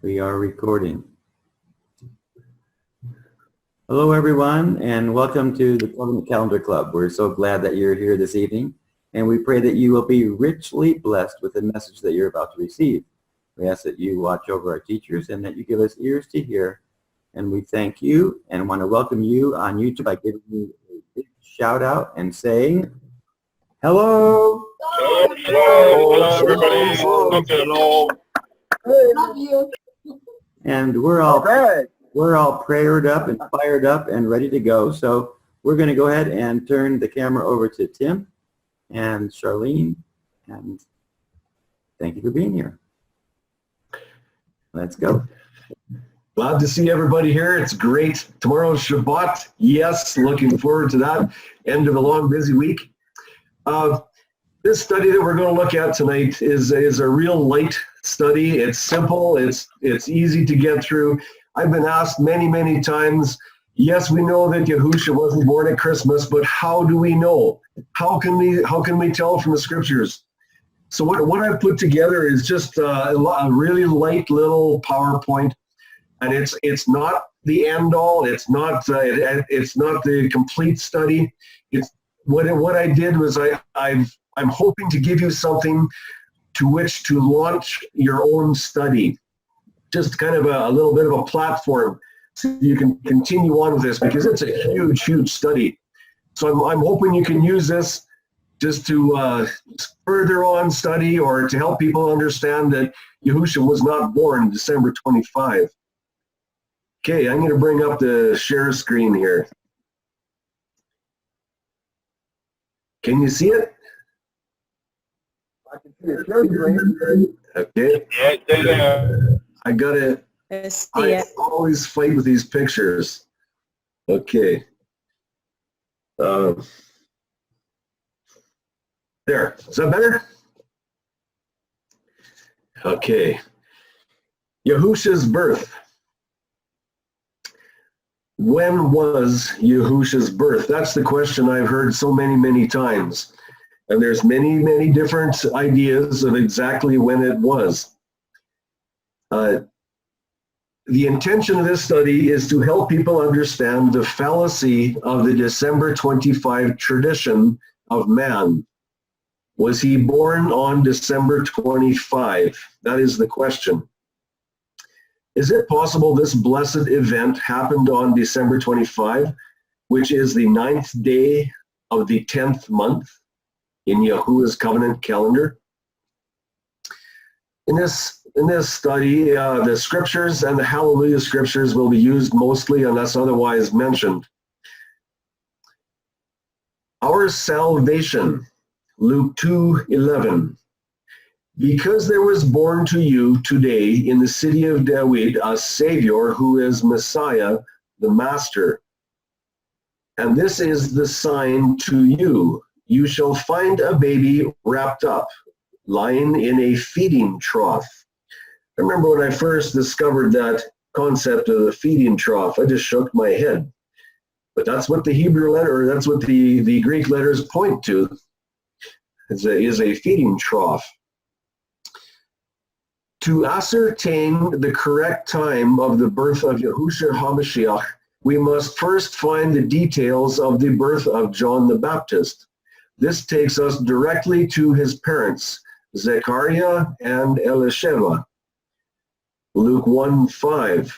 We are recording. Hello, everyone, and welcome to the Covenant Calendar Club. We're so glad that you're here this evening, and we pray that you will be richly blessed with the message that you're about to receive. We ask that you watch over our teachers and that you give us ears to hear, and we thank you and want to welcome you on YouTube by giving you a big shout out and saying, hello! Hello, everybody. Hello. Love you. And we're all prayered up and fired up and ready to go. So we're going to go ahead and turn the camera over to Tim and Charlene. And thank you for being here. Let's go. Glad to see everybody here. It's great. Tomorrow's Shabbat. Yes, looking forward to that. End of a long, busy week. This study that we're going to look at tonight is a real light study. It's simple. It's easy to get through. I've been asked many times, yes, we know that Yahusha wasn't born at Christmas, but how do we know? How can we tell from the scriptures? So what I've put together is just a really light little PowerPoint, and it's not the end all. It's not the complete study. It's what I did was I'm hoping to give you something to which to launch your own study. Just kind of a little bit of a platform so you can continue on with this, because it's a huge study. So I'm hoping you can use this just to further on study or to help people understand that Yahusha was not born December 25. Okay, I'm going to bring up the share screen here. Can you see it? I can see your share screen. Okay. Yeah, I gotta. I always fight with these pictures. Okay. There. Is that better? Okay. Yahusha's birth. When was Yahusha's birth? That's the question I've heard so many times. And there's many different ideas of exactly when it was. The intention of this study is to help people understand the fallacy of the December 25 tradition of man. Was he born on December 25? That is the question. Is it possible this blessed event happened on December 25, which is the 9th day of the 10th month in Yahuwah's covenant calendar? In this study, the scriptures and the Hallelujah scriptures will be used mostly unless otherwise mentioned. Our salvation, Luke 2:11. Because there was born to you today in the city of David a Savior who is Messiah, the Master. And this is the sign to you. You shall find a baby wrapped up, lying in a feeding trough. I remember when I first discovered that concept of the feeding trough, I just shook my head. But that's what the Hebrew letter, or that's what the Greek letters point to, is a feeding trough. To ascertain the correct time of the birth of Yahusha HaMashiach, we must first find the details of the birth of John the Baptist. This takes us directly to his parents, Zechariah and Elisheva. Luke 1:5.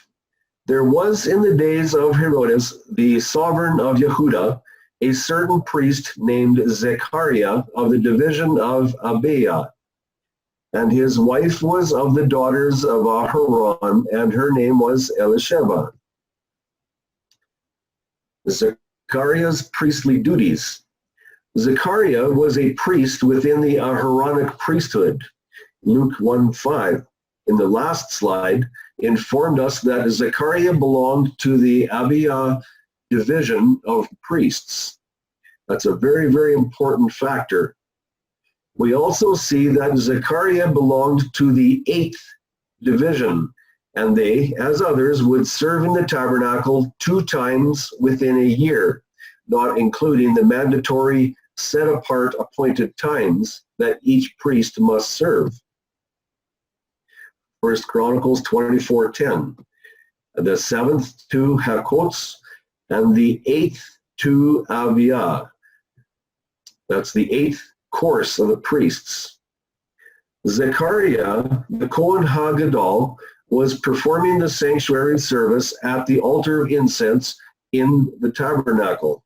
There was in the days of Herodes, the sovereign of Yehuda, a certain priest named Zechariah of the division of Abiah. And his wife was of the daughters of Aharon, and her name was Elisheva. Zechariah's priestly duties. Zechariah was a priest within the Aharonic priesthood. Luke 1:5, in the last slide, informed us that Zechariah belonged to the Abiah division of priests. That's a very important factor. We also see that Zechariah belonged to the 8th division, and they, as others, would serve in the tabernacle 2 times within a year, not including the mandatory set-apart appointed times that each priest must serve. 1 Chronicles 24:10. The 7th to Hakots, and the 8th to Aviah. That's the 8th course of the priests. Zechariah, the Kohen HaGadol, was performing the sanctuary service at the altar of incense in the tabernacle.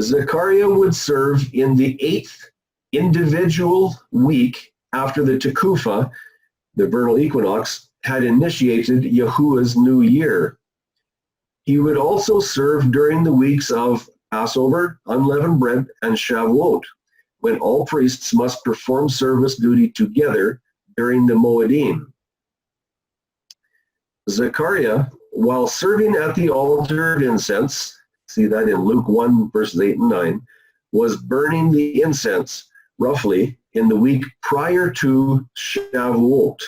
Zechariah would serve in the 8th individual week after the Tekufa, the vernal equinox, had initiated Yahuwah's new year. He would also serve during the weeks of Passover, unleavened bread, and Shavuot, when all priests must perform service duty together during the Moedim. Zechariah, while serving at the altar of incense, see that in Luke 1, verses 8 and 9, was burning the incense roughly in the week prior to Shavuot,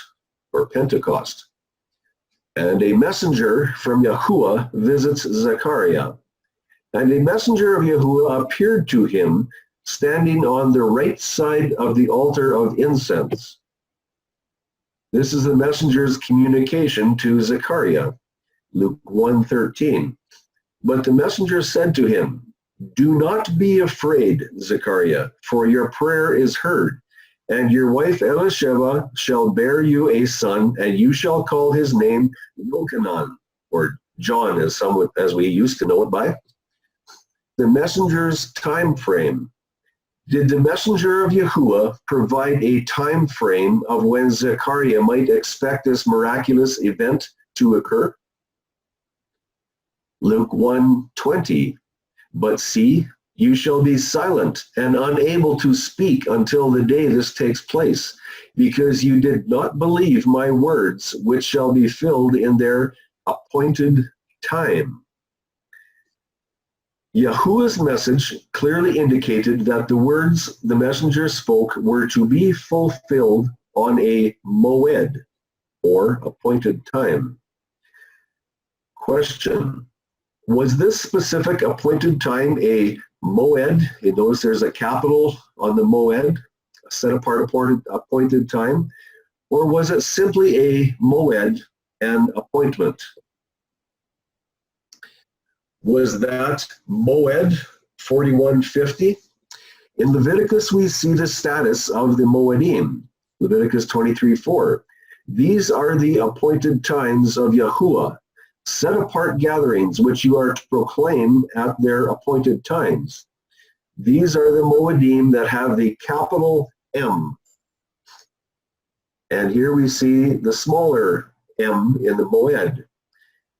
or Pentecost. And a messenger from Yahuwah visits Zechariah. And a messenger of Yahuwah appeared to him standing on the right side of the altar of incense. This is the messenger's communication to Zechariah, Luke 1:13. But the messenger said to him, "Do not be afraid, Zechariah, for your prayer is heard, and your wife Elisheva shall bear you a son, and you shall call his name Yochanan," or John, as we used to know it by. The messenger's time frame. Did the messenger of Yahuwah provide a time frame of when Zechariah might expect this miraculous event to occur? Luke 1:20. But see, you shall be silent and unable to speak until the day this takes place, because you did not believe my words, which shall be filled in their appointed time. Yahuwah's message clearly indicated that the words the messenger spoke were to be fulfilled on a moed, or appointed time. Question: was this specific appointed time a moed? You notice there's a capital on the moed, a set apart appointed time, or was it simply a moed and appointment? Was that moed 4150? In Leviticus, we see the status of the moedim, Leviticus 23:4. These are the appointed times of Yahuwah, set apart gatherings which you are to proclaim at their appointed times. These are the moedim that have the capital M. And here we see the smaller M in the moed.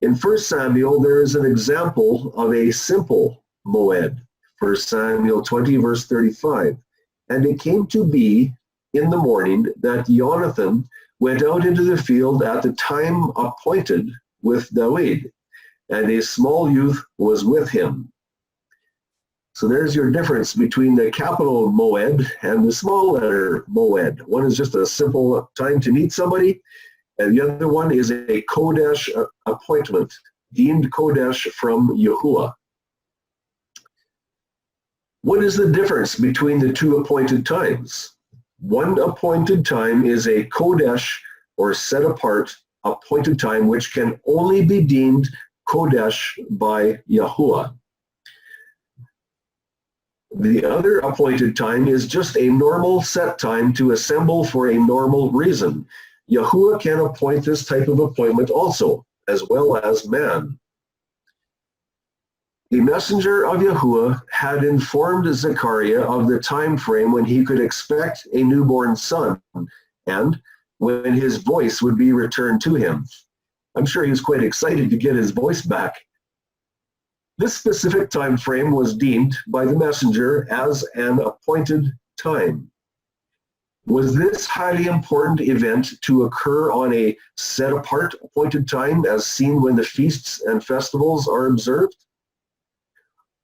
In 1 Samuel, there is an example of a simple moed. 1 Samuel 20, verse 35. And it came to be in the morning that Jonathan went out into the field at the time appointed with David, and a small youth was with him. So there's your difference between the capital moed and the small letter moed. One is just a simple time to meet somebody, and the other one is a Kodesh appointment, deemed Kodesh from Yahuwah. What is the difference between the two appointed times? One appointed time is a Kodesh, or set apart appointed time, which can only be deemed Kodesh by Yahuwah. The other appointed time is just a normal set time to assemble for a normal reason. Yahuwah can appoint this type of appointment also, as well as man. The messenger of Yahuwah had informed Zechariah of the time frame when he could expect a newborn son, and when his voice would be returned to him. I'm sure he was quite excited to get his voice back. This specific time frame was deemed by the messenger as an appointed time. Was this highly important event to occur on a set-apart appointed time, as seen when the feasts and festivals are observed?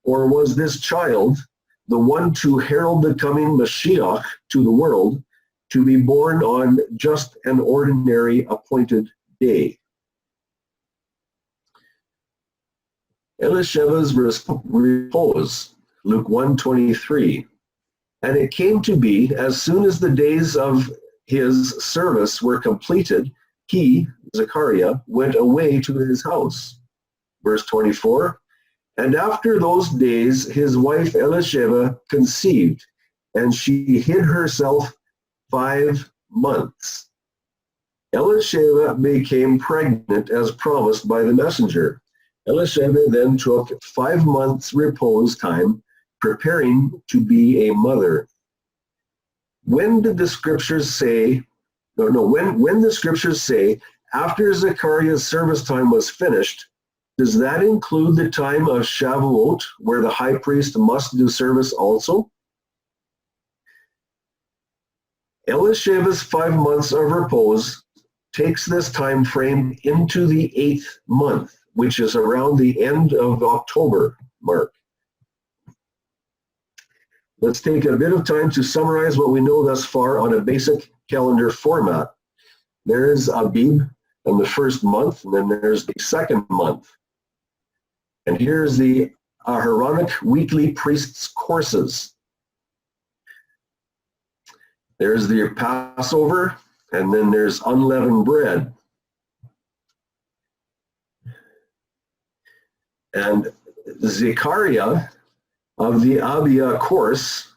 Or was this child, the one to herald the coming Mashiach to the world, to be born on just an ordinary appointed day? Elisheva's repose, Luke 1:23. And it came to be, as soon as the days of his service were completed, he, Zechariah, went away to his house. Verse 24, and after those days his wife Elisheva conceived, and she hid herself 5 months. Elisheva became pregnant as promised by the messenger. Elisheva then took 5 months repose time, preparing to be a mother. When did the scriptures say, when the scriptures say, after Zechariah's service time was finished, does that include the time of Shavuot, where the high priest must do service also? Elisheva's 5 months of repose takes this time frame into the 8th month, which is around the end of October mark. Let's take a bit of time to summarize what we know thus far on a basic calendar format. There's Abib in the first month, and then there's the second month. And here's the Aharonic weekly priests' courses. There's the Passover, and then there's unleavened bread. And Zechariah of the Abia course,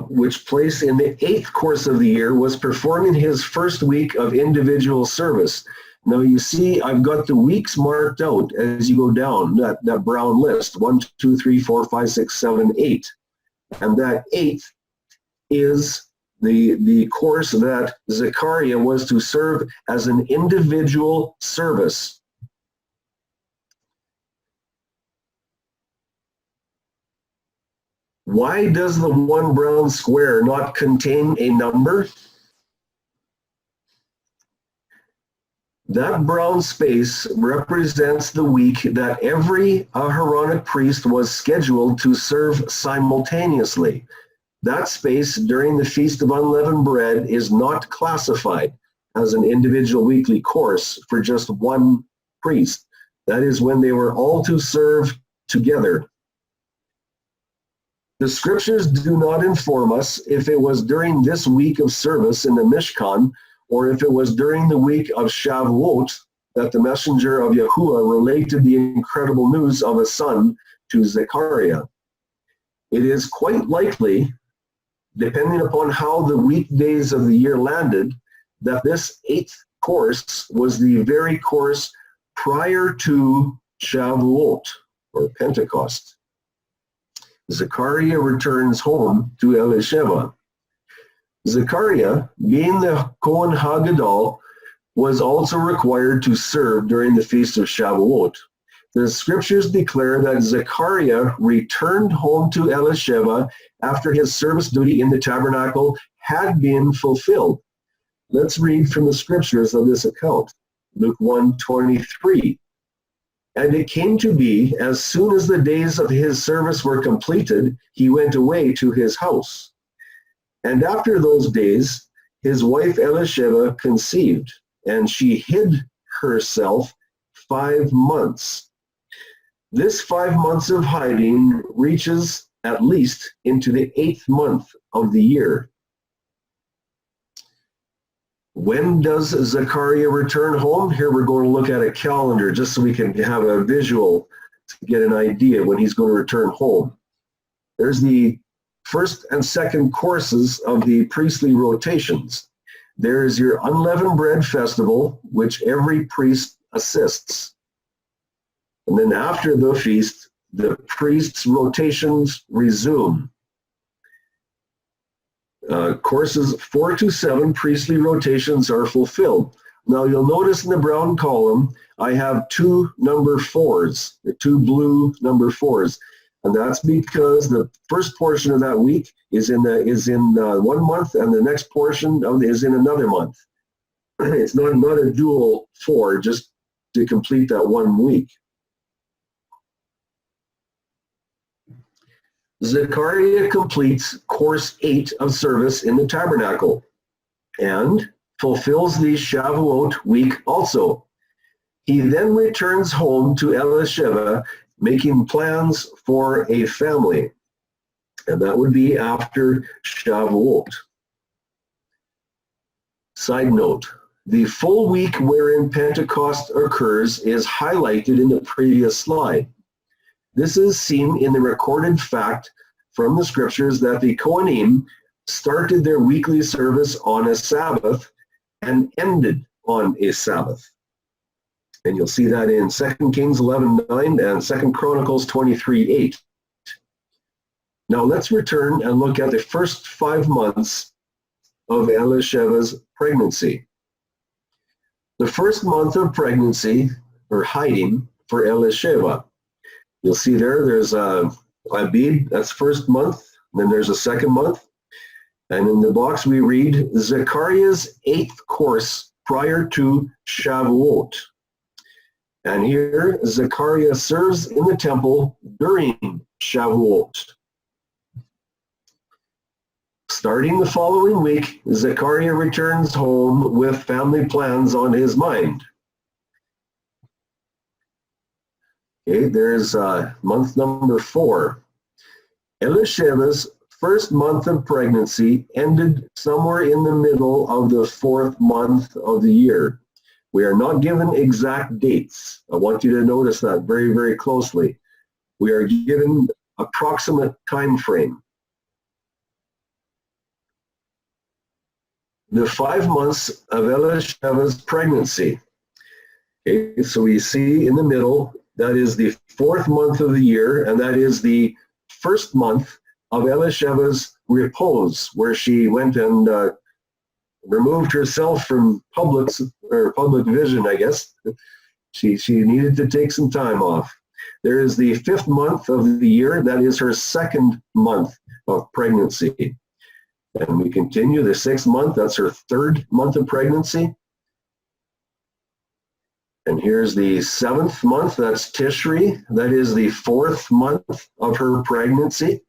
which placed in the 8th course of the year, was performing his first week of individual service. Now you see, I've got the weeks marked out as you go down that brown list, 1, 2, 3, 4, 5, 6, 7, 8. And that 8th is the course that Zechariah was to serve as an individual service. Why does the one brown square not contain a number? That brown space represents the week that every Aharonic priest was scheduled to serve simultaneously. That space during the Feast of Unleavened Bread is not classified as an individual weekly course for just one priest. That is when they were all to serve together. The scriptures do not inform us if it was during this week of service in the Mishkan or if it was during the week of Shavuot that the messenger of Yahuwah related the incredible news of a son to Zechariah. It is quite likely, depending upon how the weekdays of the year landed, that this 8th course was the very course prior to Shavuot or Pentecost. Zechariah returns home to Elisheva. Zechariah, being the Kohen HaGadol, was also required to serve during the Feast of Shavuot. The scriptures declare that Zechariah returned home to Elisheva after his service duty in the tabernacle had been fulfilled. Let's read from the scriptures of this account. Luke 1:23. And it came to be, as soon as the days of his service were completed, he went away to his house. And after those days, his wife Elisheva conceived, and she hid herself 5 months. This 5 months of hiding reaches at least into the 8th month of the year. When does Zechariah return home? Here we're going to look at a calendar just so we can have a visual to get an idea when he's going to return home. There's the first and second courses of the priestly rotations. There is your unleavened bread festival, which every priest assists. And then after the feast, the priest's rotations resume. Courses 4 to 7 priestly rotations are fulfilled. Now you'll notice in the brown column, I have 2 number 4s, the 2 blue number 4s. And that's because the first portion of that week is in 1 month, and the next portion is in another month. It's not a dual 4 just to complete that 1 week. Zechariah completes course 8 of service in the tabernacle and fulfills the Shavuot week also. He then returns home to Elisheva, making plans for a family, and that would be after Shavuot. Side note, the full week wherein Pentecost occurs is highlighted in the previous slide. This is seen in the recorded fact from the scriptures that the Kohanim started their weekly service on a Sabbath and ended on a Sabbath. And you'll see that in 2 Kings 11:9 and 2 Chronicles 23:8. Now let's return and look at the first 5 months of Elisheva's pregnancy. The first month of pregnancy, or hiding, for Elisheva. You'll see there's Abib, that's first month, then there's a second month, and in the box we read Zechariah's 8th course prior to Shavuot. And here Zechariah serves in the temple during Shavuot. Starting the following week, Zechariah returns home with family plans on his mind. Okay, there's month number 4. Elisheva's first month of pregnancy ended somewhere in the middle of the 4th month of the year. We are not given exact dates. I want you to notice that very, very closely. We are given approximate time frame. The 5 months of Elisheva's pregnancy. Okay, so we see in the middle, that is the 4th month of the year, and that is the first month of Elisheva's repose, where she went and removed herself from public vision, I guess. She needed to take some time off. There is the 5th month of the year, that is her 2nd month of pregnancy. And we continue the 6th month, that's her 3rd month of pregnancy. And here's the 7th month, that's Tishri, that is the 4th month of her pregnancy.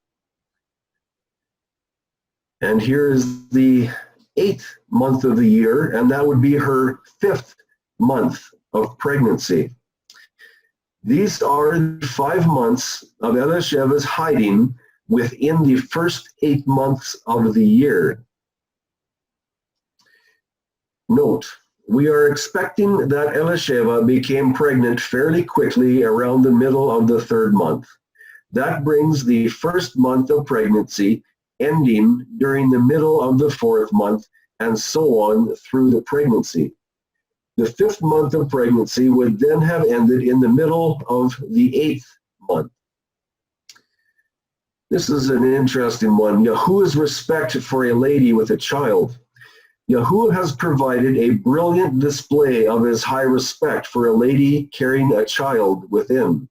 And here's the 8th month of the year, and that would be her 5th month of pregnancy. These are the 5 months of Elisheva's hiding within the first 8 months of the year. Note, we are expecting that Elisheva became pregnant fairly quickly around the middle of the 3rd month. That brings the 1st month of pregnancy ending during the middle of the 4th month, and so on through the pregnancy. The 5th month of pregnancy would then have ended in the middle of the 8th month. This is an interesting one. Yahuwah's respect for a lady with a child. Yahuwah has provided a brilliant display of his high respect for a lady carrying a child within.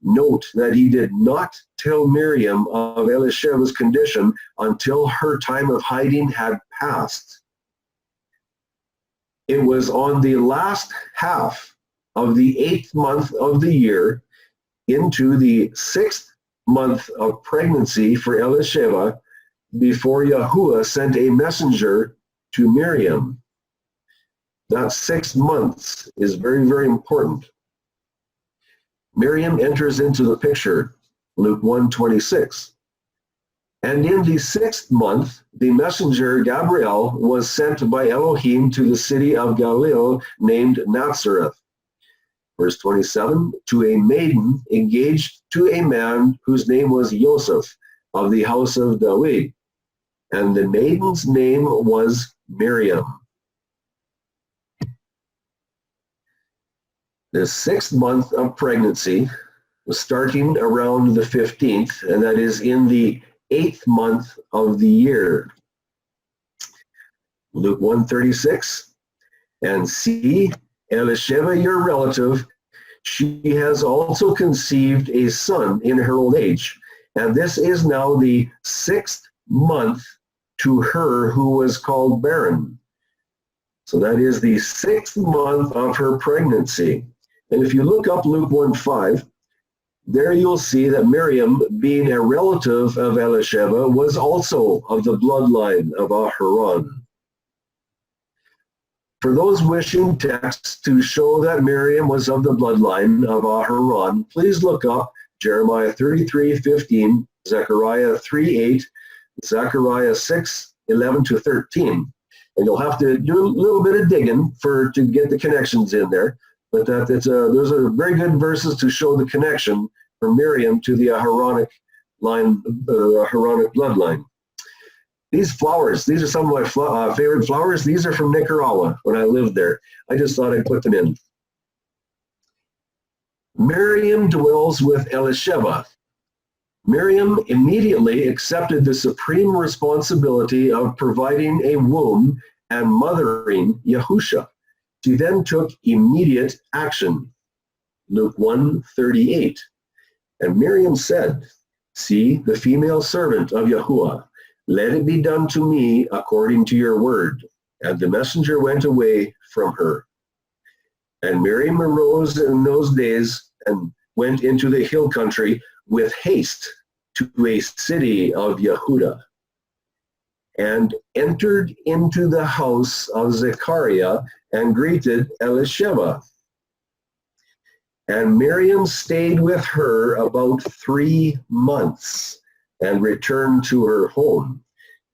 Note that he did not tell Miriam of Elisheva's condition until her time of hiding had passed. It was on the last half of the 8th month of the year, into the 6th month of pregnancy for Elisheva, before Yahuwah sent a messenger to Miriam. That 6 months is very, very important. Miriam enters into the picture, Luke 1:26. And in the 6th month, the messenger Gabriel was sent by Elohim to the city of Galilee named Nazareth. Verse 27, to a maiden engaged to a man whose name was Joseph of the house of David. And the maiden's name was Miriam. The 6th month of pregnancy was starting around the 15th, and that is in the 8th month of the year. Luke 1:36, and see, Elisheva, your relative, she has also conceived a son in her old age, and this is now the 6th month to her who was called barren. So that is the 6th month of her pregnancy. And if you look up Luke 1:5, there you'll see that Miriam, being a relative of Elisheva, was also of the bloodline of Aharon. For those wishing texts to show that Miriam was of the bloodline of Aharon, please look up Jeremiah 33:15, Zechariah 3:8, Zechariah 6:11-13. And you'll have to do a little bit of digging to get the connections in there. But those are very good verses to show the connection from Miriam to the Aaronic line, Aaronic bloodline. These flowers, these are some of my favorite flowers. These are from Nicaragua when I lived there. I just thought I'd put them in. Miriam dwells with Elisheva. Miriam immediately accepted the supreme responsibility of providing a womb and mothering Yahusha. She then took immediate action. Luke 1:38. And Miriam said, "See the female servant of Yahuwah. Let it be done to me according to your word." And the messenger went away from her. And Miriam arose in those days and went into the hill country with haste to a city of Yehuda, and entered into the house of Zechariah and greeted Elisheva. And Miriam stayed with her about 3 months and returned to her home.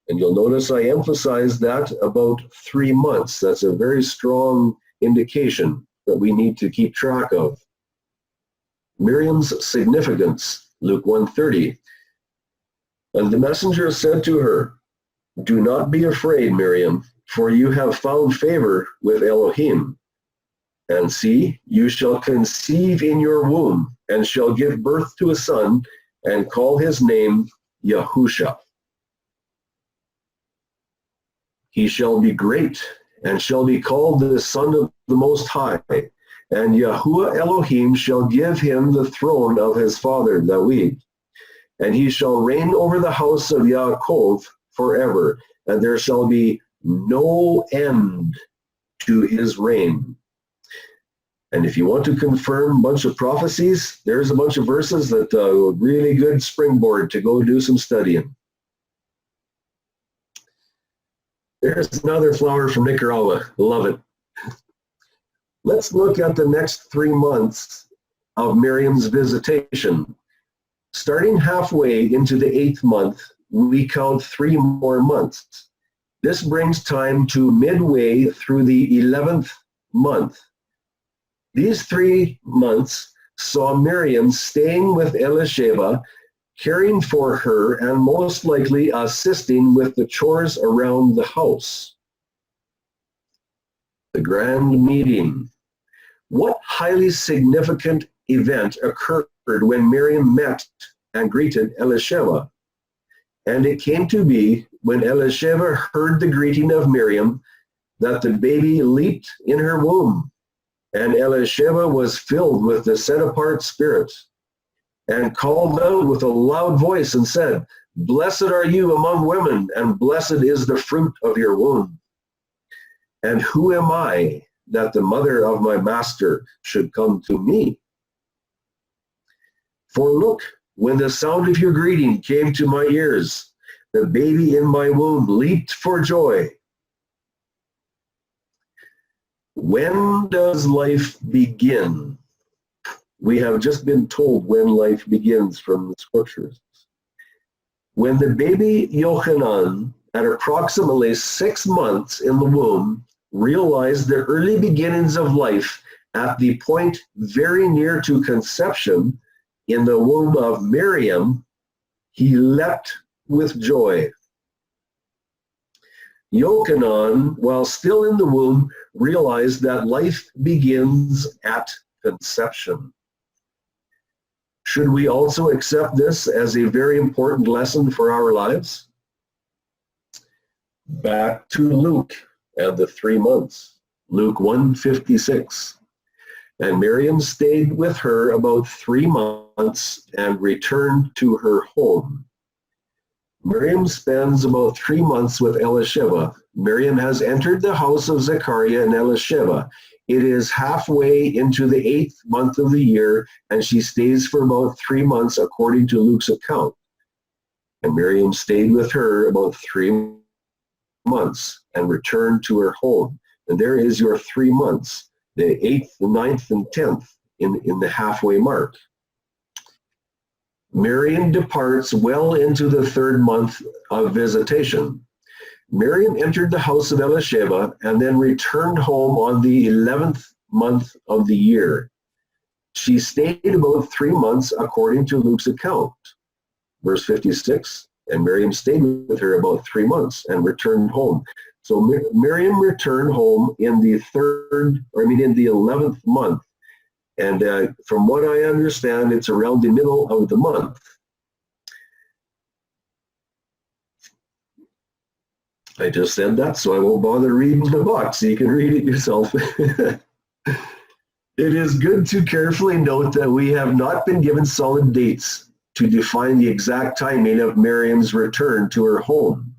And you'll notice I emphasize that about 3 months. That's a very strong indication that we need to keep track of. Miriam's significance, Luke 1:30. And the messenger said to her, "Do not be afraid, Miriam, for you have found favor with Elohim. And see, you shall conceive in your womb, and shall give birth to a son, and call his name Yahusha. He shall be great, and shall be called the Son of the Most High. And Yahuwah Elohim shall give him the throne of his father David. And he shall reign over the house of Yaakov forever, and there shall be no end to his reign." And if you want to confirm a bunch of prophecies, there's a bunch of verses that are really good springboard to go do some studying. There's another flower from Nicaragua. Love it. Let's look at the next 3 months of Miriam's visitation. Starting halfway into the 8th month, we count 3 more months. This brings time to midway through the 11th month. These 3 months saw Miriam staying with Elisheva, caring for her, and most likely assisting with the chores around the house. The grand meeting. What highly significant event occurred when Miriam met and greeted Elisheva? And it came to be, when Elisheva heard the greeting of Miriam, that the baby leaped in her womb. And Elisheva was filled with the set-apart spirit, and called out with a loud voice and said, "Blessed are you among women, and blessed is the fruit of your womb. And who am I that the mother of my master should come to me? For look, when the sound of your greeting came to my ears, the baby in my womb leaped for joy." When does life begin? We have just been told when life begins from the scriptures. When the baby Yochanan, at approximately 6 months in the womb, realized the early beginnings of life at the point very near to conception in the womb of Miriam, he leapt with joy. Yochanan, while still in the womb, realized that life begins at conception. Should we also accept this as a very important lesson for our lives? Back to Luke and the 3 months. Luke 1:56. And Miriam stayed with her about 3 months and returned to her home. Miriam spends about 3 months with Elisheva. Miriam has entered the house of Zechariah and Elisheva. It is halfway into the 8th month of the year, and she stays for about 3 months according to Luke's account. And Miriam stayed with her about 3 months and returned to her home. And there is your 3 months, the 8th, the 9th, and 10th in the halfway mark. Miriam departs well into the 3rd month of visitation. Miriam entered the house of Elisheva and then returned home on the 11th month of the year. She stayed about 3 months according to Luke's account. Verse 56, and Miriam stayed with her about 3 months and returned home. So Miriam returned home in the 11th month. And from what I understand, it's around the middle of the month. I just said that, so I won't bother reading the box. So you can read it yourself. It is good to carefully note that we have not been given solid dates to define the exact timing of Miriam's return to her home.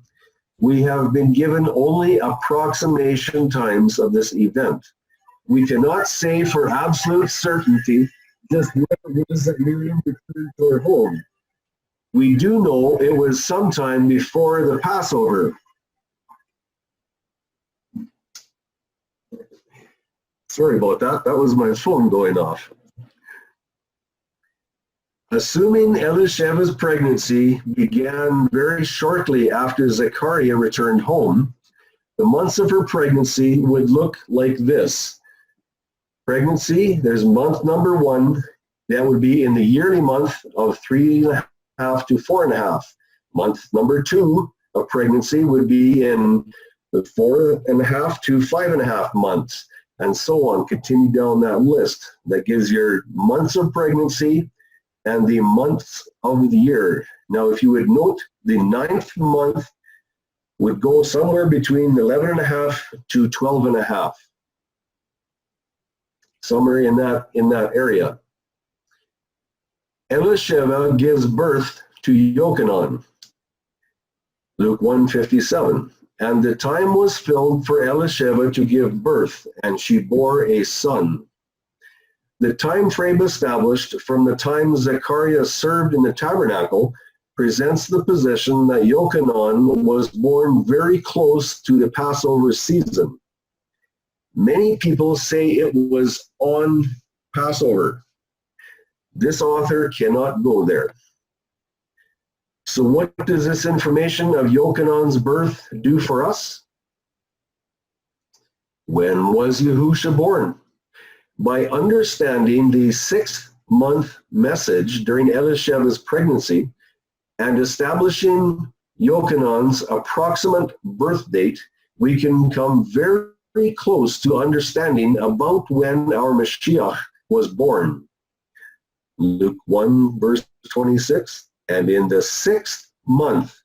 We have been given only approximation times of this event. We cannot say for absolute certainty just when it is that Miriam returned to her home. We do know it was sometime before the Passover. Sorry about that. That was my phone going off. Assuming Elisheva's pregnancy began very shortly after Zechariah returned home, the months of her pregnancy would look like this. Pregnancy, there's month number 1, that would be in the yearly month of 3.5 to 4.5. Month number 2 of pregnancy would be in the 4.5 to 5.5 months, and so on. Continue down that list. That gives your months of pregnancy and the months of the year. Now, if you would note, the 9th month would go somewhere between 11.5 to 12.5. Somewhere in that area. Elisheva gives birth to Yochanan. Luke 1:57. And the time was filled for Elisheva to give birth, and she bore a son. The time frame established from the time Zechariah served in the tabernacle presents the position that Yochanan was born very close to the Passover season. Many people say it was on Passover. This author cannot go there. So what does this information of Yochanan's birth do for us? When was Yahusha born? By understanding the 6-month message during Elisheva's pregnancy and establishing Yochanan's approximate birth date, we can come very close to understanding about when our Mashiach was born. Luke 1 verse 26, and in the 6th month,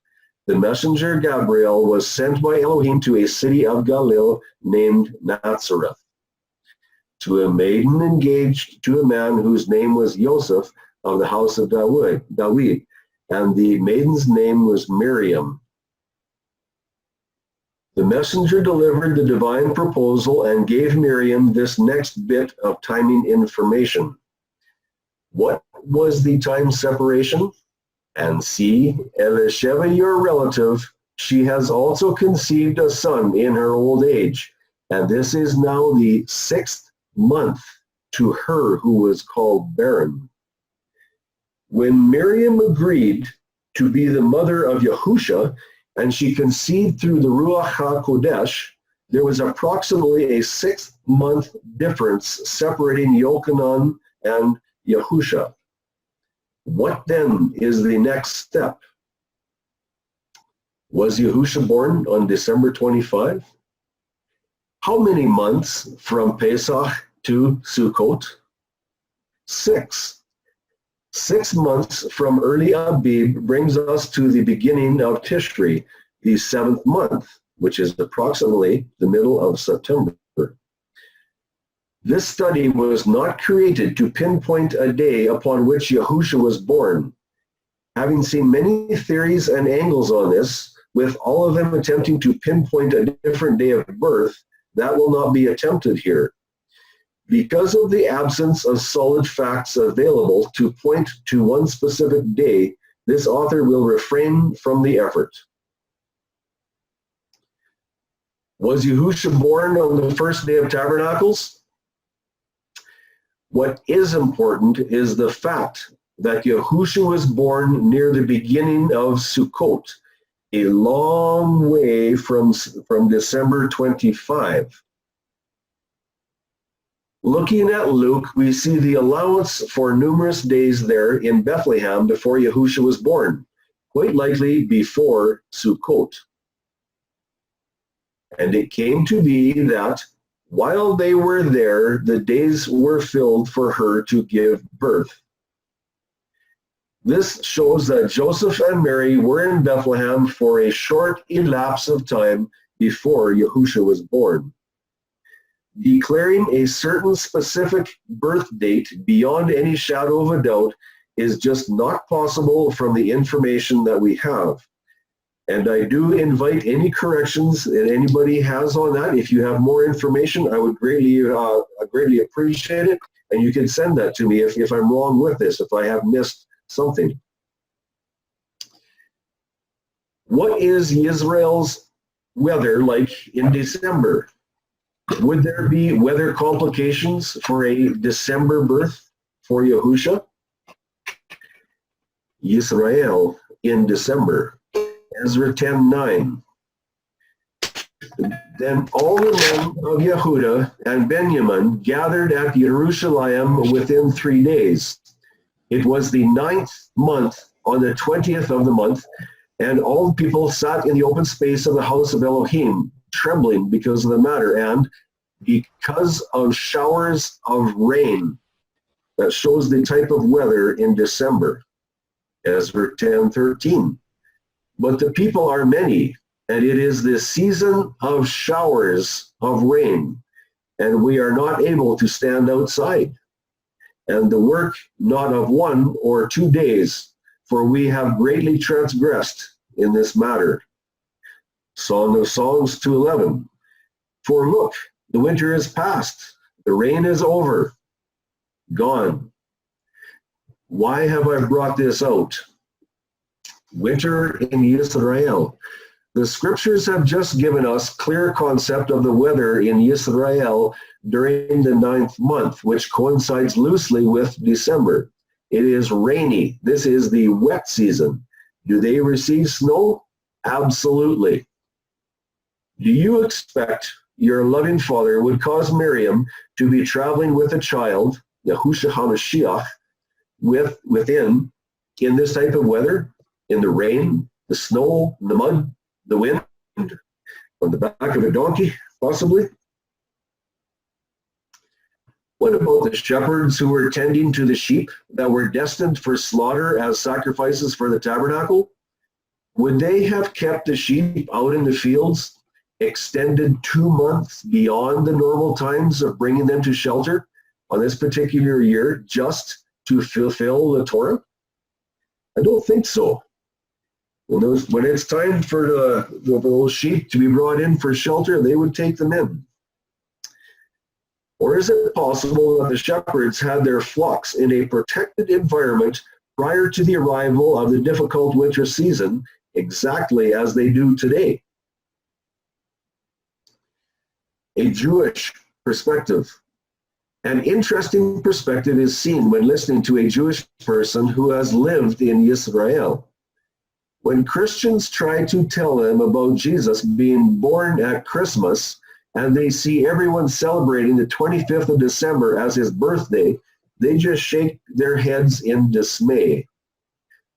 the messenger Gabriel was sent by Elohim to a city of Galilee named Nazareth, to a maiden engaged to a man whose name was Joseph of the house of David, and the maiden's name was Miriam. The messenger delivered the divine proposal and gave Miriam this next bit of timing information. What was the time separation? And see, Elisheva, your relative, she has also conceived a son in her old age, and this is now the 6th month to her who was called barren. When Miriam agreed to be the mother of Yahusha, and she conceived through the Ruach HaKodesh, there was approximately a 6-month difference separating Yochanan and Yahusha. What then is the next step? Was Yahusha born on December 25? How many months from Pesach to Sukkot? 6. 6 months from early Abib brings us to the beginning of Tishri, the 7th month, which is approximately the middle of September. This study was not created to pinpoint a day upon which Yahusha was born. Having seen many theories and angles on this, with all of them attempting to pinpoint a different day of birth, that will not be attempted here. Because of the absence of solid facts available to point to one specific day, this author will refrain from the effort. Was Yahusha born on the first day of Tabernacles? What is important is the fact that Yahusha was born near the beginning of Sukkot, a long way from December 25. Looking at Luke, we see the allowance for numerous days there in Bethlehem before Yahusha was born, quite likely before Sukkot. And it came to be that while they were there, the days were filled for her to give birth. This shows that Joseph and Mary were in Bethlehem for a short elapse of time before Yahusha was born. Declaring a certain specific birth date beyond any shadow of a doubt is just not possible from the information that we have. And I do invite any corrections that anybody has on that. If you have more information, I would greatly appreciate it. And you can send that to me if I'm wrong with this, if I have missed something. What is Israel's weather like in December? Would there be weather complications for a December birth for Yahusha? Yisrael in December. Ezra 10:9. Then all the men of Yehuda and Benjamin gathered at Jerusalem within 3 days. It was the 9th month on the 20th of the month, and all the people sat in the open space of the house of Elohim, trembling because of the matter, and because of showers of rain. That shows the type of weather in December. Ezra 10:13. But the people are many, and it is the season of showers of rain, and we are not able to stand outside, and the work not of 1 or 2 days, for we have greatly transgressed in this matter. Song of Songs 2:11. For look, the winter is past, the rain is over, gone. Why have I brought this out? Winter in Israel. The scriptures have just given us clear concept of the weather in Israel during the 9th month, which coincides loosely with December. It is rainy. This is the wet season. Do they receive snow? Absolutely. Do you expect your loving Father would cause Miriam to be traveling with a child, Yahusha HaMashiach, within in this type of weather? In the rain, the snow, the mud, the wind, on the back of a donkey, possibly? What about the shepherds who were tending to the sheep that were destined for slaughter as sacrifices for the tabernacle? Would they have kept the sheep out in the fields, extended 2 months beyond the normal times of bringing them to shelter on this particular year just to fulfill the Torah? I don't think so. When it's time for those sheep to be brought in for shelter, they would take them in. Or is it possible that the shepherds had their flocks in a protected environment prior to the arrival of the difficult winter season, exactly as they do today? A Jewish perspective. An interesting perspective is seen when listening to a Jewish person who has lived in Israel. When Christians try to tell them about Jesus being born at Christmas, and they see everyone celebrating the 25th of December as his birthday, they just shake their heads in dismay.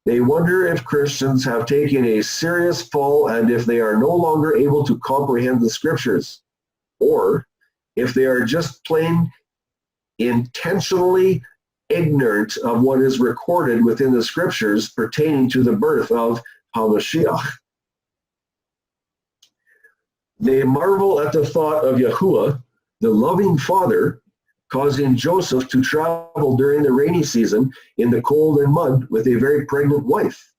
They wonder if Christians have taken a serious fall and if they are no longer able to comprehend the scriptures, or if they are just plain intentionally ignorant of what is recorded within the scriptures pertaining to the birth of HaMashiach. They marvel at the thought of Yahuwah, the loving Father, causing Joseph to travel during the rainy season in the cold and mud with a very pregnant wife.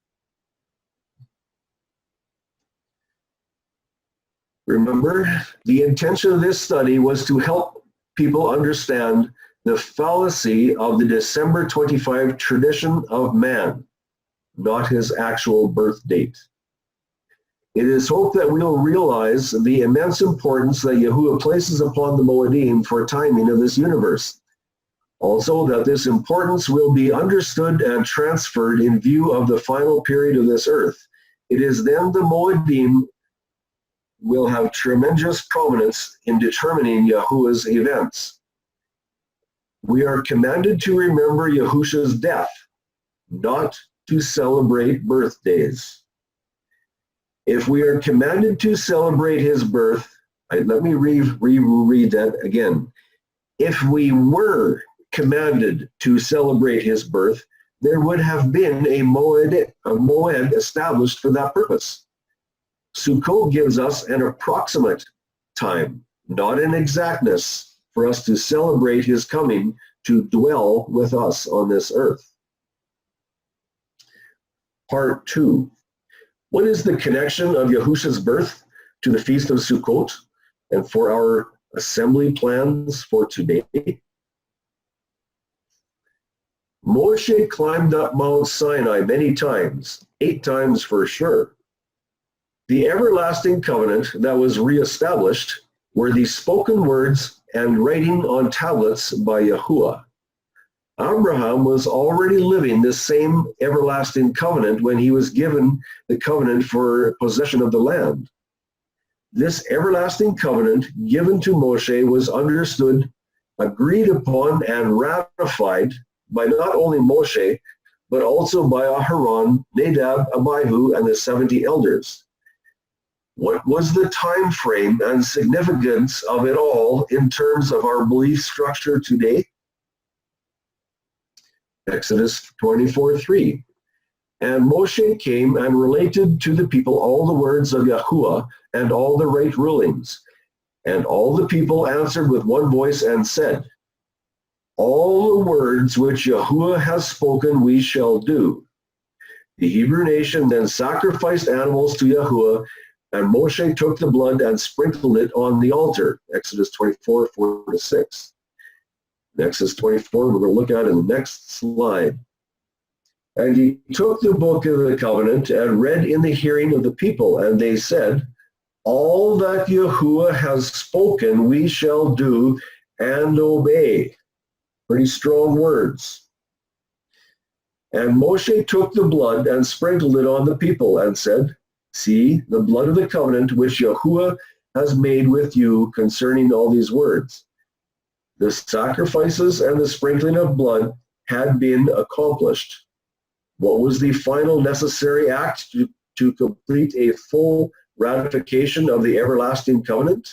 Remember, the intention of this study was to help people understand the fallacy of the December 25 tradition of man, not his actual birth date. It is hoped that we'll realize the immense importance that Yahuwah places upon the Moedim for timing of this universe. Also, that this importance will be understood and transferred in view of the final period of this earth, it is then the Moedim will have tremendous prominence in determining Yahuwah's events. We are commanded to remember Yahusha's death, not to celebrate birthdays. If we are commanded to celebrate his birth, let me reread that again. If we were commanded to celebrate his birth, there would have been a moed established for that purpose. Sukkot gives us an approximate time, not an exactness, for us to celebrate his coming to dwell with us on this earth. Part 2. What is the connection of Yahusha's birth to the Feast of Sukkot and for our assembly plans for today? Moshe climbed up Mount Sinai many times, 8 times for sure. The everlasting covenant that was reestablished were the spoken words and writing on tablets by Yahuwah. Abraham was already living this same everlasting covenant when he was given the covenant for possession of the land. This everlasting covenant given to Moshe was understood, agreed upon, and ratified by not only Moshe, but also by Aharon, Nadab, Abihu, and the 70 elders. What was the time frame and significance of it all in terms of our belief structure today? Exodus 24:3. And Moshe came and related to the people all the words of Yahuwah and all the right rulings. And all the people answered with one voice and said, all the words which Yahuwah has spoken we shall do. The Hebrew nation then sacrificed animals to Yahuwah, and Moshe took the blood and sprinkled it on the altar. Exodus 24:4-6. Exodus 24, we're going to look at in the next slide. And he took the book of the covenant and read in the hearing of the people, and they said, all that Yahuwah has spoken we shall do and obey. Pretty strong words. And Moshe took the blood and sprinkled it on the people and said, see, the blood of the covenant which Yahuwah has made with you concerning all these words. The sacrifices and the sprinkling of blood had been accomplished. What was the final necessary act to complete a full ratification of the everlasting covenant?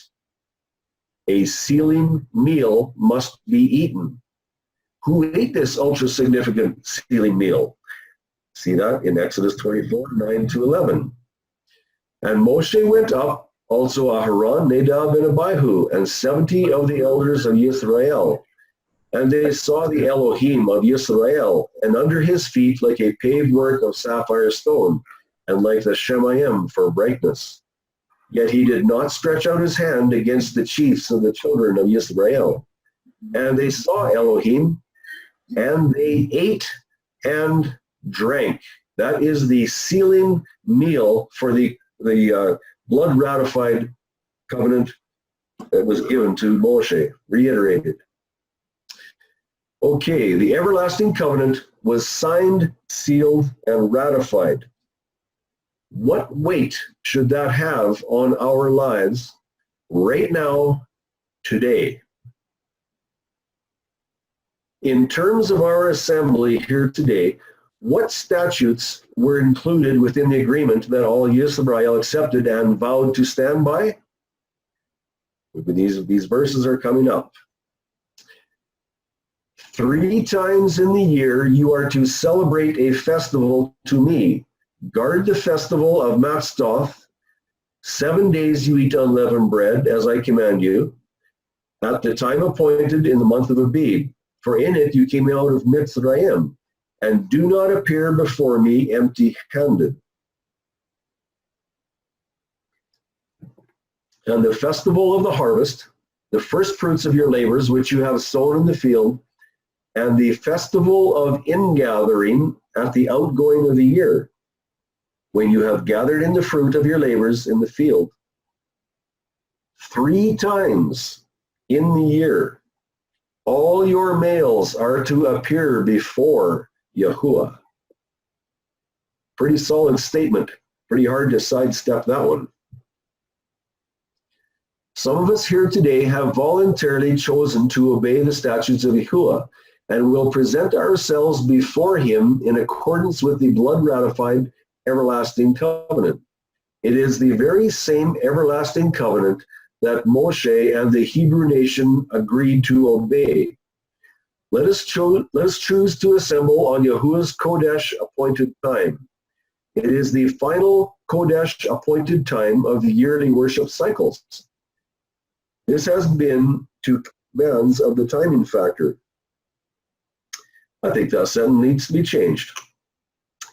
A sealing meal must be eaten. Who ate this ultra-significant sealing meal? See that in Exodus 24:9-11. And Moshe went up, also Aharon, Nadab, and Abihu, and 70 of the elders of Yisrael. And they saw the Elohim of Yisrael, and under his feet like a paved work of sapphire stone, and like the Shemayim for brightness. Yet he did not stretch out his hand against the chiefs of the children of Yisrael. And they saw Elohim, and they ate and drank. That is the sealing meal for the blood ratified covenant that was given to Moshe, reiterated. Okay, the everlasting covenant was signed, sealed, and ratified. What weight should that have on our lives right now, today? In terms of our assembly here today, what statutes were included within the agreement that all Yisrael accepted and vowed to stand by? These verses are coming up. 3 times in the year you are to celebrate a festival to me. Guard the festival of Matztoth. 7 days you eat unleavened bread, as I command you, at the time appointed in the month of Abib. For in it you came out of Mitzrayim, and do not appear before me empty-handed. And the festival of the harvest, the first fruits of your labors which you have sown in the field, and the festival of ingathering at the outgoing of the year, when you have gathered in the fruit of your labors in the field. 3 times in the year, all your males are to appear before Yahuwah. Pretty solid statement Pretty hard to sidestep that one. Some of us here today have voluntarily chosen to obey the statutes of Yahuwah and will present ourselves before him in accordance with the blood-ratified everlasting covenant. It is the very same everlasting covenant that Moshe and the Hebrew nation agreed to obey. Let us choose to assemble on Yahuwah's Kodesh appointed time. It is the final Kodesh appointed time of the yearly worship cycles. This has been to commands of the timing factor. I think that sentence needs to be changed.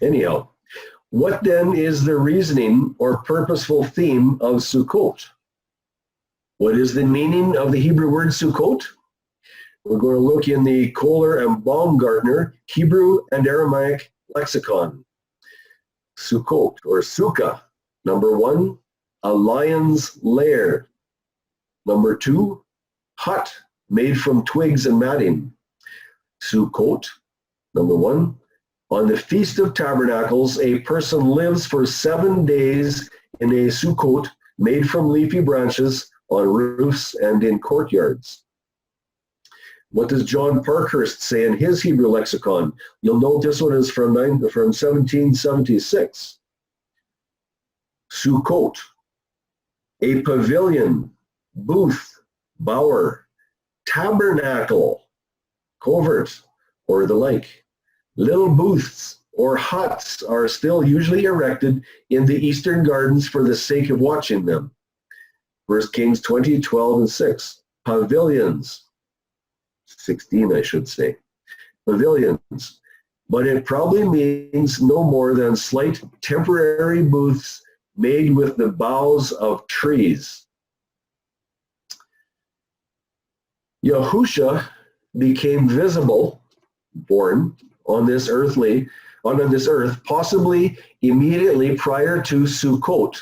Anyhow, what then is the reasoning or purposeful theme of Sukkot? What is the meaning of the Hebrew word Sukkot? We're going to look in the Kohler and Baumgartner Hebrew and Aramaic lexicon. Sukkot, or Sukkah, number 1, a lion's lair. Number 2, hut made from twigs and matting. Sukkot, number 1, on the Feast of Tabernacles, a person lives for 7 days in a sukkot made from leafy branches on roofs and in courtyards. What does John Parkhurst say in his Hebrew lexicon? You'll note this one is from 1776. Sukkot, a pavilion, booth, bower, tabernacle, covert, or the like. Little booths or huts are still usually erected in the eastern gardens for the sake of watching them. 1 Kings 20, 12, and 6. Pavilions. 16, I should say. Pavilions. But it probably means no more than slight temporary booths made with the boughs of trees. Yahusha became visible, born on this earth, possibly immediately prior to Sukkot.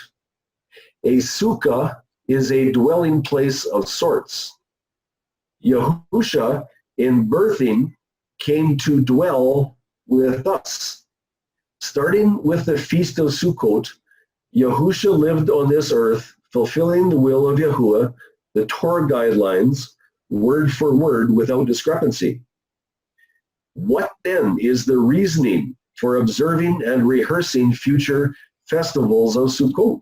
A sukkah is a dwelling place of sorts. Yahusha, in birthing, came to dwell with us. Starting with the Feast of Sukkot, Yahusha lived on this earth, fulfilling the will of Yahuwah, the Torah guidelines, word for word without discrepancy. What then is the reasoning for observing and rehearsing future festivals of Sukkot?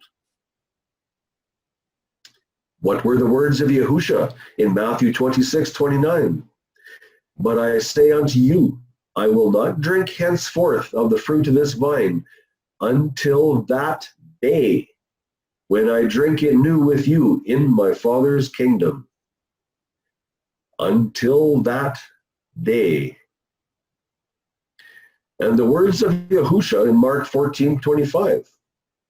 What were the words of Yahusha in Matthew 26:29? But I say unto you, I will not drink henceforth of the fruit of this vine until that day when I drink it new with you in my Father's kingdom. Until that day. And the words of Yahusha in Mark 14:25.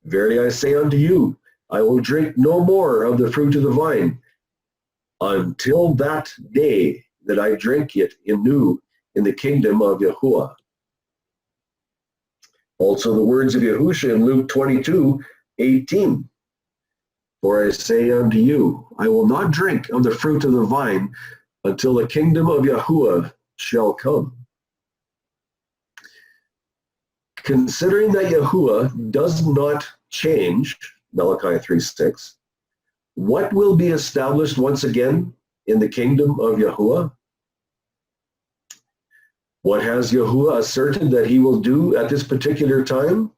Verily I say unto you, I will drink no more of the fruit of the vine until that day that I drink it anew in the kingdom of Yahuwah. Also the words of Yahusha in Luke 22:18. For I say unto you, I will not drink of the fruit of the vine until the kingdom of Yahuwah shall come. Considering that Yahuwah does not change, Malachi 3:6, what will be established once again in the kingdom of Yahuwah? What has Yahuwah asserted that he will do at this particular time?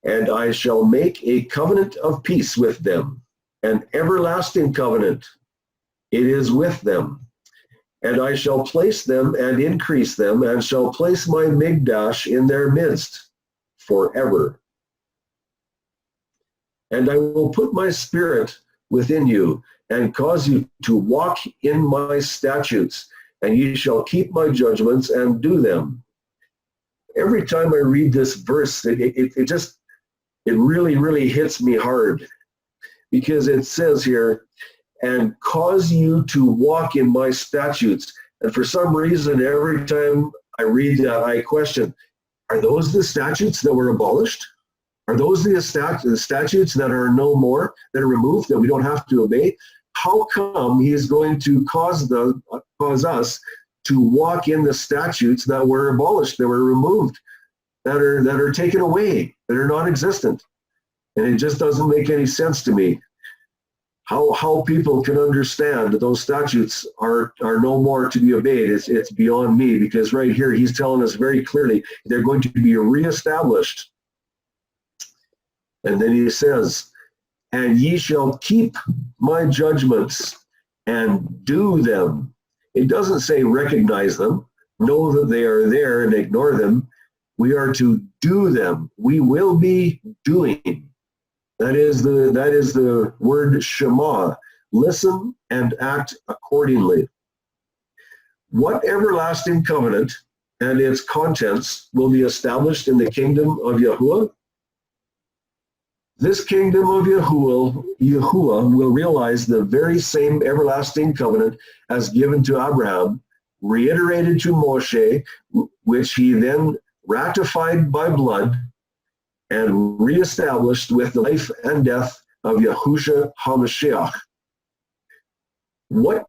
And I shall make a covenant of peace with them, an everlasting covenant. It is with them. And I shall place them and increase them, and shall place my Migdash in their midst forever. And I will put my spirit within you, and cause you to walk in my statutes, and ye shall keep my judgments and do them. Every time I read this verse, it really hits me hard, because it says here, and cause you to walk in my statutes. And for some reason, every time I read that, I question, are those the statutes that were abolished? Are those the statutes that are no more, that are removed, that we don't have to obey? How come he is going to cause us to walk in the statutes that were abolished, that were removed? that are taken away, that are non-existent. And it just doesn't make any sense to me how people can understand that those statutes are no more to be obeyed. It's beyond me, because right here he's telling us very clearly they're going to be reestablished. And then he says, and ye shall keep my judgments and do them. It doesn't say recognize them, know that they are there and ignore them. We are to do them. We will be doing. That is the word Shema. Listen and act accordingly. What everlasting covenant and its contents will be established in the kingdom of Yahuwah? This kingdom of Yahuwah will realize the very same everlasting covenant as given to Abraham, reiterated to Moshe, which he then ratified by blood, and reestablished with the life and death of Yahusha HaMashiach. What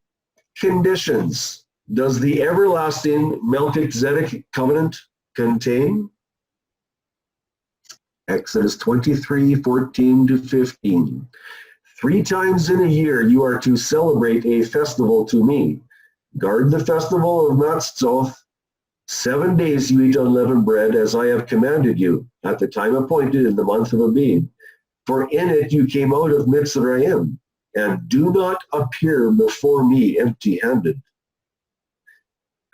conditions does the everlasting Melchizedek covenant contain? Exodus 23:14-15. 3 times in a year you are to celebrate a festival to me. Guard the festival of Matzot. 7 days you eat unleavened bread, as I have commanded you, at the time appointed in the month of Abib. For in it you came out of Mitzrayim, and do not appear before me empty-handed.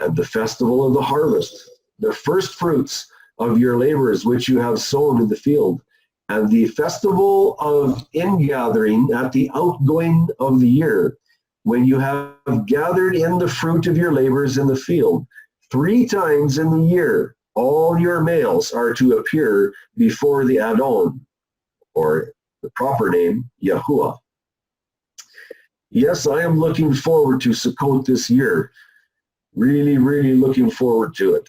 And the festival of the harvest, the first fruits of your labors which you have sown in the field, and the festival of ingathering at the outgoing of the year, when you have gathered in the fruit of your labors in the field. 3 times in the year, all your males are to appear before the Adon, or the proper name, Yahuwah. Yes, I am looking forward to Sukkot this year. Really, really looking forward to it.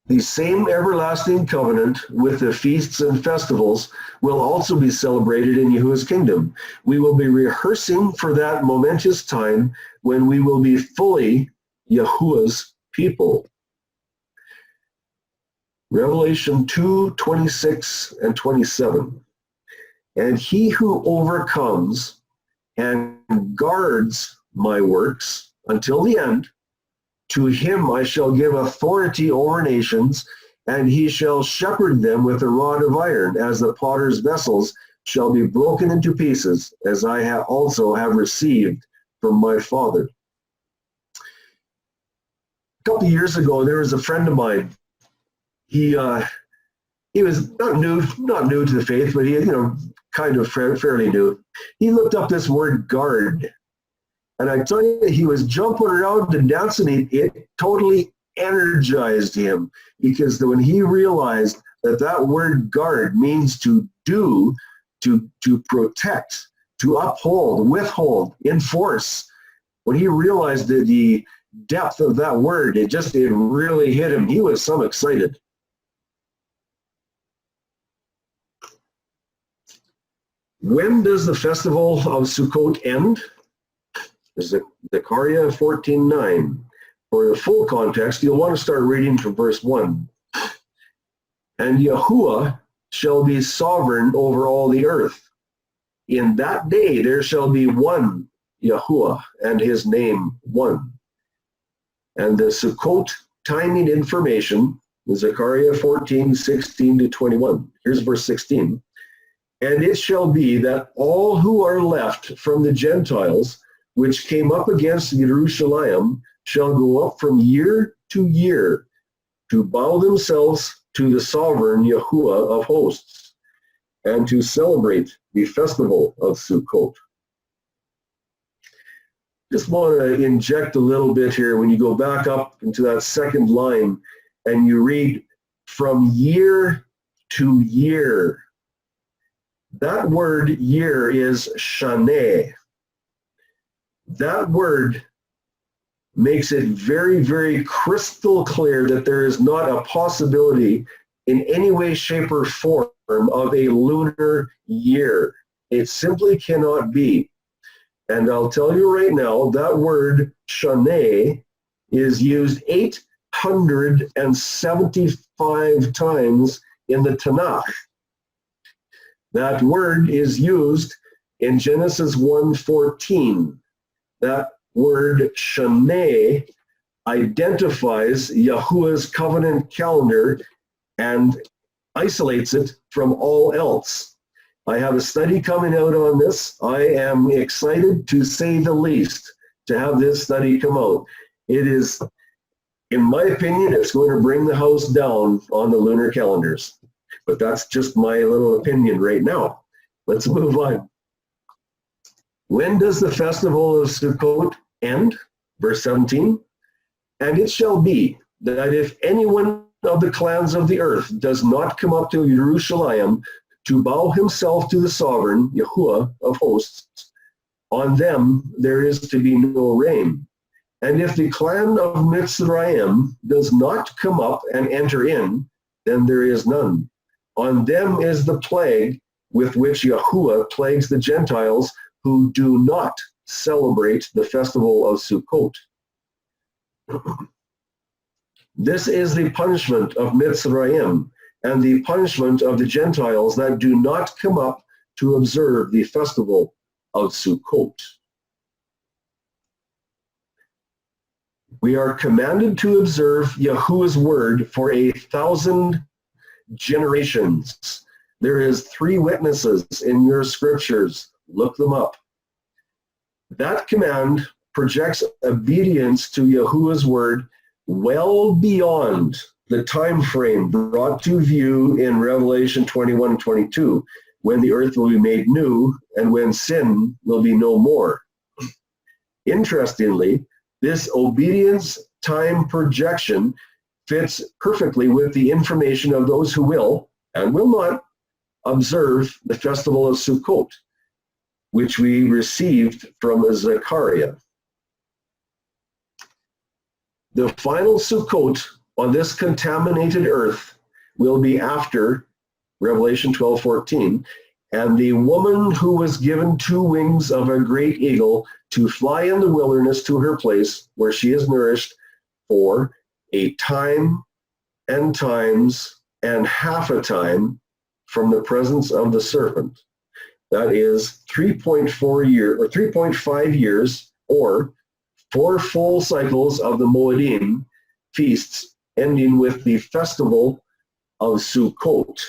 The same everlasting covenant with the feasts and festivals will also be celebrated in Yahuwah's kingdom. We will be rehearsing for that momentous time when we will be fully Yahuwah's people. Revelation 2:26 and 27. And he who overcomes and guards my works until the end, to him I shall give authority over nations, and he shall shepherd them with a rod of iron, as the potter's vessels shall be broken into pieces, as I also have received from my Father. A couple of years ago, there was a friend of mine. He was not new to the faith, but he, kind of fairly new. He looked up this word guard. And I tell you, he was jumping around and dancing. It totally energized him, because when he realized that word guard means to do, to protect, to uphold, withhold, enforce. When he realized the depth of that word, it really hit him. He was so excited. When does the festival of Sukkot end? Zechariah 14:9. For the full context, you'll want to start reading from verse 1. And Yahuwah shall be sovereign over all the earth. In that day there shall be one Yahuwah, and his name one. And the Sukkot timing information, Zechariah 14:16-21. Here's verse 16. And it shall be that all who are left from the Gentiles, which came up against Jerusalem, shall go up from year to year to bow themselves to the sovereign Yahuwah of hosts, and to celebrate the festival of Sukkot. Just want to inject a little bit here. When you go back up into that second line and you read from year to year, that word year is shaneh. That word makes it very, very crystal clear that there is not a possibility in any way, shape, or form of a lunar year. It simply cannot be. And I'll tell you right now, that word shaneh is used 675 times in the Tanakh. That word is used in Genesis 1:14. That word Shaneh identifies Yahuwah's covenant calendar and isolates it from all else. I have a study coming out on this. I am excited, to say the least, to have this study come out. It is, in my opinion, it's going to bring the house down on the lunar calendars. But that's just my little opinion right now. Let's move on. When does the festival of Sukkot end? Verse 17. And it shall be that if anyone of the clans of the earth does not come up to Jerusalem to bow himself to the sovereign, Yahuwah of hosts, on them there is to be no rain. And if the clan of Mitzrayim does not come up and enter in, then there is none. On them is the plague with which Yahuwah plagues the Gentiles who do not celebrate the festival of Sukkot. This is the punishment of Mitzrayim and the punishment of the Gentiles that do not come up to observe the festival of Sukkot. We are commanded to observe Yahuwah's word for 1,000 generations. There is 3 witnesses in your scriptures. Look them up. That command projects obedience to Yahuwah's word well beyond the time frame brought to view in Revelation 21:22, when the earth will be made new and when sin will be no more. Interestingly, this obedience time projection fits perfectly with the information of those who will and will not observe the festival of Sukkot, which we received from Zechariah. The final Sukkot on this contaminated earth will be after Revelation 12:14, and the woman who was given 2 wings of a great eagle to fly in the wilderness to her place where she is nourished for a time and times and half a time from the presence of the serpent. That is 3.5 years, or 4 full cycles of the Moedim feasts, ending with the festival of Sukkot.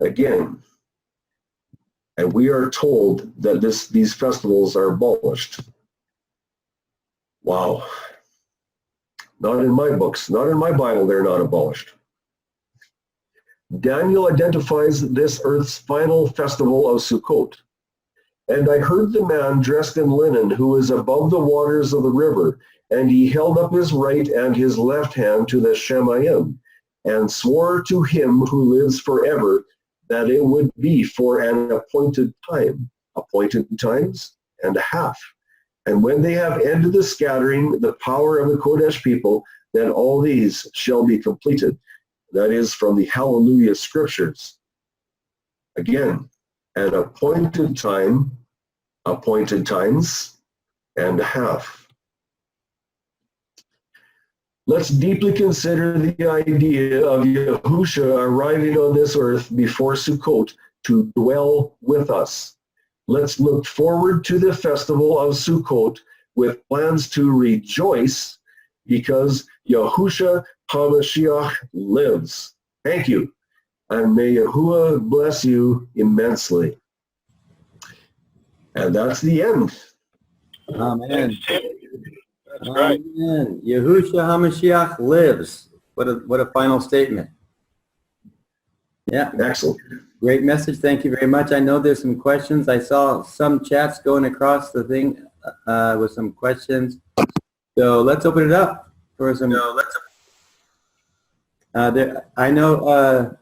Again, and we are told that these festivals are abolished. Wow. Not in my books, not in my Bible, they're not abolished. Daniel identifies this earth's final festival of Sukkot. And I heard the man dressed in linen who was above the waters of the river, and he held up his right and his left hand to the Shemayim, and swore to him who lives forever that it would be for an appointed times and a half. And when they have ended the scattering, the power of the Kodesh people, then all these shall be completed. That is from the Hallelujah scriptures. Again, an appointed time, appointed times, and a half. Let's deeply consider the idea of Yahusha arriving on this earth before Sukkot to dwell with us. Let's look forward to the festival of Sukkot with plans to rejoice because Yahusha HaMashiach lives. Thank you. And may Yahuwah bless you immensely. And that's the end. Amen. That's right. Amen. Yahusha HaMashiach lives. What a final statement. Yeah. Excellent. Great message. Thank you very much. I know there's some questions. I saw some chats going across the thing with some questions. So let's open it up for some. I know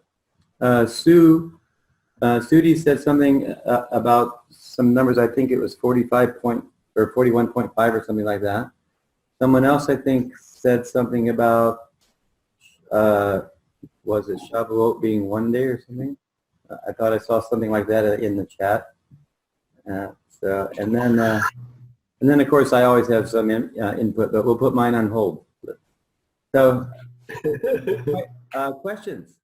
Sudi said something about some numbers. I think it was 41.5 or something like that. Someone else, I think, said something about was it Shavuot being 1 day or something? I thought I saw something like that in the chat. And then of course I always have some input, but we'll put mine on hold. So, questions?